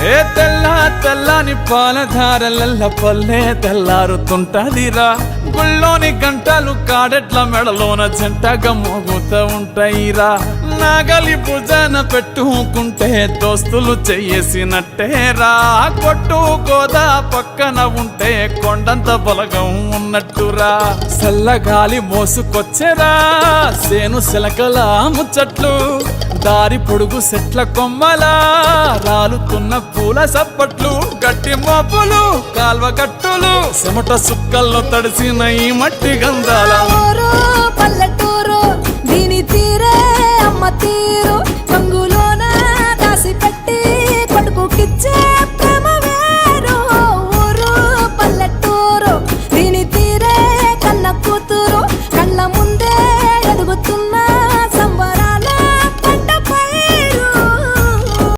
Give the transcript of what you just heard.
ఏ తెల్లని పాలధారలల్ల పల్లె తెల్లారుతుంటదిరా గుళ్ళోని గంటలు కాడెట్ల మెడలోన జంటగా మోగుతూ ఉంటాయిరా నాగలి భుజాన పెట్టుకుంటే దోస్తులు చెయ్యేసినట్టేరా కొట్టు గోదా పక్కన ఉంటే కొండంత బలగం ఉన్నట్టురా చల్లగాలి మోసుకొచ్చెరా సేను శిలకల ముచ్చట్లు దారి పొడుగు సెట్ల కొమ్మలా రాలుతున్న పూల సప్పట్లు గట్టి మోపులు కాల్వ కట్టులు చెమట సుక్కల్లో తడిసిన ఈ మట్టి గంధాల పల్లెటూరు దీని తీరే అమ్మ తీరు కంగులోన దాసి పెట్టి కొడుకుకిచ్చే